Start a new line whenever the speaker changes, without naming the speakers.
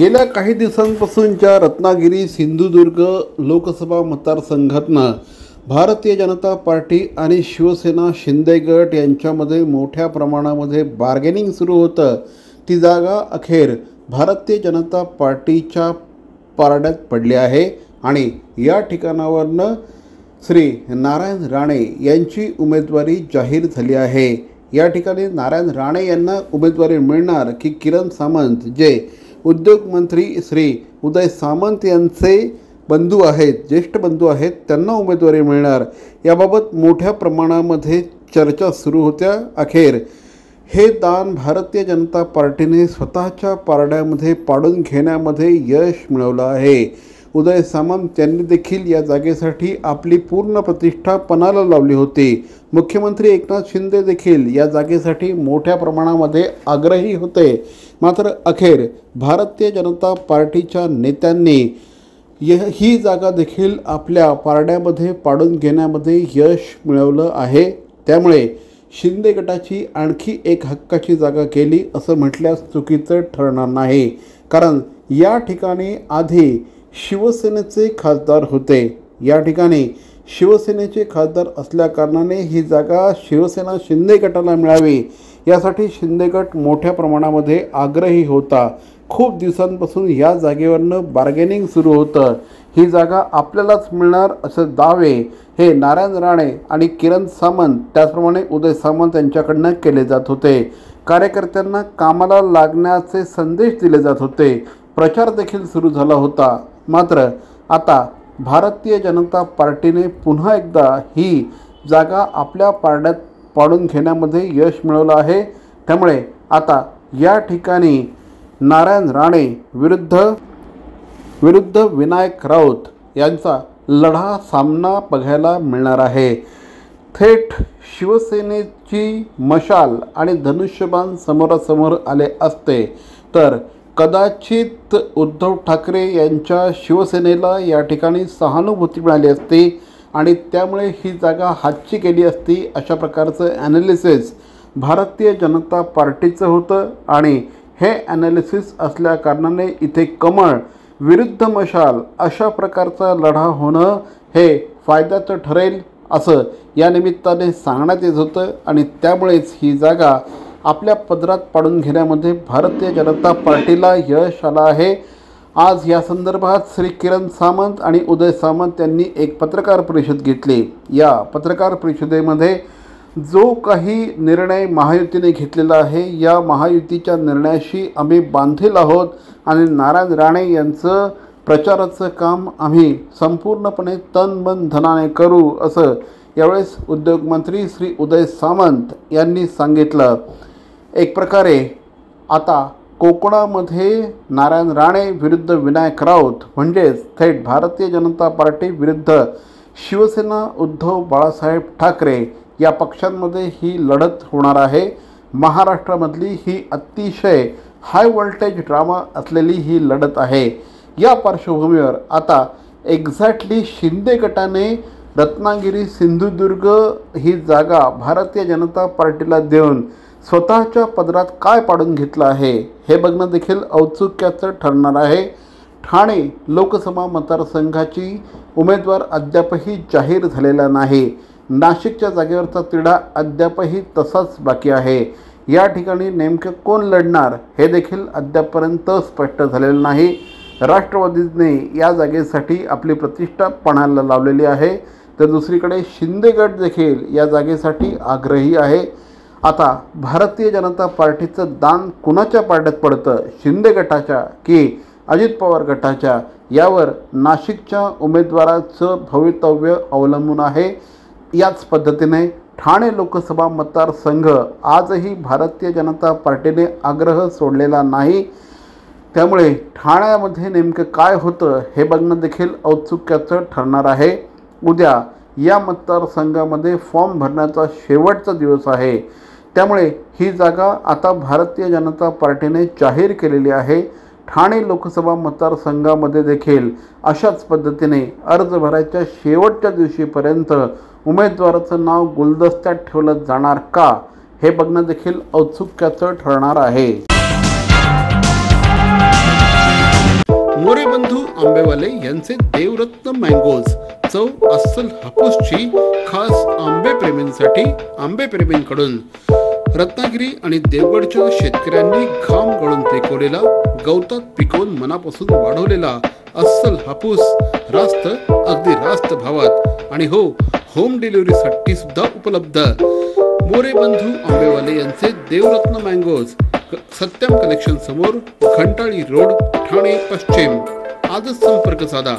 गेल्या काही दिवसांपासूनच्या रत्नागिरी सिंधुदुर्ग लोकसभा मतदारसंघातनं भारतीय जनता पार्टी आणि शिवसेना शिंदे गट यांच्यामध्ये मोठ्या प्रमाणामध्ये बार्गेनिंग सुरू होतं। ती जागा अखेर भारतीय जनता पार्टीच्या पारड्यात पडली आहे आणि या ठिकाणावरनं श्री नारायण राणे यांची उमेदवारी जाहीर झाली आहे। या ठिकाणी नारायण राणे यांना उमेदवारी मिळणार की किरण सामंत जे उद्योग मंत्री श्री उदय सामंत यांचे बंधू आहेत, ज्येष्ठ बंधू आहेत, त्यांना उमेदवारी मिळणार याबाबत मोठ्या प्रमाणामध्ये चर्चा सुरू होत्या। अखेर हे दान भारतीय जनता पार्टीने स्वतःच्या पारड्यामध्ये पाडून घेण्यामध्ये यश मिळवलं आहे। उदय सामंत यांनी देखील या जागेसाठी आपली पूर्ण प्रतिष्ठा पणाला लावली होती। मुख्यमंत्री एकनाथ शिंदे देखील या जागेसाठी मोठ्या प्रमाणामध्ये आग्रही होते, मात्र अखेर भारतीय जनता पार्टीच्या नेत्यांनी ही जागा देखील आपल्या पारड्यामध्ये पाडून घेण्यामध्ये यश मिळवलं आहे। त्यामुळे शिंदे गटाची आणखी एक हक्काची जागा केली असं म्हटल्यास चुकीचं ठरणार नाही, कारण या ठिकाणी आधी शिवसेनेचे खासदार होते। या ठिकाणी शिवसेनेचे खासदार असल्याकारणाने ही जागा शिवसेना शिंदे गटाला मिळावी यासाठी शिंदे गट मोठ्या प्रमाणामध्ये आग्रही होता। खूप दिवसांपासून या जागेवरनं बार्गेनिंग सुरू होतं। ही जागा आपल्यालाच मिळणार असे दावे हे नारायण राणे आणि किरण सामंत त्याचप्रमाणे उदय सामंत यांच्याकडनं केले जात होते। कार्यकर्त्यांना कामाला लागण्याचे संदेश दिले जात होते, प्रचार देखील सुरू झाला होता। मात्र आता भारतीय जनता पार्टीने पुन्हा एकदा ही जागा आपल्या पारड्यात पाडून घेण्यामध्ये यश मिळवलं आहे। त्यामुळे आता या ठिकाणी नारायण राणे विरुद्ध विनायक राऊत यांचा लढा सामना बघायला मिळणार आहे। थेट शिवसेनेची मशाल आणि धनुष्यबाण समोरासमोर आले असते तर कदाचित उद्धव ठाकरे यांच्या शिवसेनेला या ठिकाणी सहानुभूती मिळाली असती आणि त्यामुळे ही जागा हातची केली असती, अशा प्रकारचं ॲनालिसिस भारतीय जनता पार्टीचं होतं। आणि हे ॲनालिसिस असल्याकारणाने इथे कमळ विरुद्ध मशाल अशा प्रकारचा लढा होणं हे फायद्याचं ठरेल असं या निमित्ताने सांगण्यात येत होतं आणि त्यामुळेच ही जागा आपल्या पदरात पाडून घेण्यामध्ये भारतीय जनता पार्टीला यश आलं आहे। आज या संदर्भात श्री किरण सामंत आणि उदय सामंत यांनी एक पत्रकार परिषद घेतली। या पत्रकार परिषदेमध्ये जो काही निर्णय महायुतीने घेतलेला आहे या महायुतीच्या निर्णयाशी आम्ही बांधील आहोत आणि नारायण राणे यांचं प्रचाराचं काम आम्ही संपूर्णपणे तन मन धनाने करू असं यावेळेस उद्योगमंत्री श्री उदय सामंत यांनी सांगितलं। एक प्रकारे आता कोकणामध्ये नारायण राणे विरुद्ध विनायक राऊत म्हणजेच थेट भारतीय जनता पार्टी विरुद्ध शिवसेना उद्धव बाळासाहेब ठाकरे या पक्षांमध्ये ही लढत होणार आहे। महाराष्ट्रामधली ही अतिशय हाय व्होल्टेज ड्रामा असलेली ही लढत आहे। या पार्श्वभूमीवर आता एक्झॅक्टली शिंदे गटाने रत्नागिरी सिंधुदुर्ग ही जागा भारतीय जनता पार्टीला देऊन स्वतःच्या पदरात काय पाडून घेतलं आहे हे बघणं देखील औत्सुक्याचं ठरणार आहे। ठाणे लोकसभा मतदारसंघाची उमेदवार अद्यापही जाहीर झालेला नाही। नाशिकच्या जागेवरचा तिढा अद्यापही तसाच बाकी आहे। या ठिकाणी नेमकं कोण लढणार हे देखील अद्यापपर्यंत स्पष्ट झालेलं नाही। राष्ट्रवादीने या जागेसाठी आपली प्रतिष्ठा पणाला लावलेली आहे, तर दुसरीकडे शिंदे गट देखील या जागेसाठी आग्रही आहे। आता भारतीय जनता पार्टीचं दान कुणाच्या पारड्यात पडतं, शिंदे गटाच्या की अजित पवार गटाच्या, यावर नाशिकच्या उमेदवाराचं भवितव्य अवलंबून आहे। याच पद्धतीने ठाणे लोकसभा मतदारसंघ आजही भारतीय जनता पार्टीने आग्रह सोडलेला नाही। त्यामुळे ठाण्यामध्ये नेमकं काय होतं हे बघणं देखील औत्सुक्याचं ठरणार आहे। उद्या या मतदारसंघामध्ये फॉर्म भरण्याचा शेवटचा दिवस आहे, त्यामुळे ही जागा आता भारतीय जनता पार्टीने जाहीर केलेली आहे। ठाणे लोकसभा मतदारसंघामध्ये देखील अशाच पद्धतीने अर्ज भरायच्या शेवटच्या दिवशीपर्यंत उमेदवाराचं नाव गुलदस्त्यात ठेवलं जाणार का हे बघणं देखील औत्सुक्याचं ठरणार आहे। आंबेवाले यांचे देवरत्न मँगोज, चव अस्सल हापूसची, खास आंबेप्रेमींसाठी, आंबेप्रेमींकडून। रत्नागिरी आणि देवगडच्या शेतकऱ्यांनी घाम गळून पिकवलेला, गवतात पिकवून मनापासून वाढवलेला अस्सल हापूस रास्त, अगदी रास्त भावात, आणि हो, होम डिलिव्हरीसाठी सुद्धा उपलब्ध। मोरे बंधू आंबेवाले यांचे देवरत्न मँगोज, सत्यम कलेक्शन समोर, घंटाळी रोड, ठाणे पश्चिम। आजच संपर्क साधा।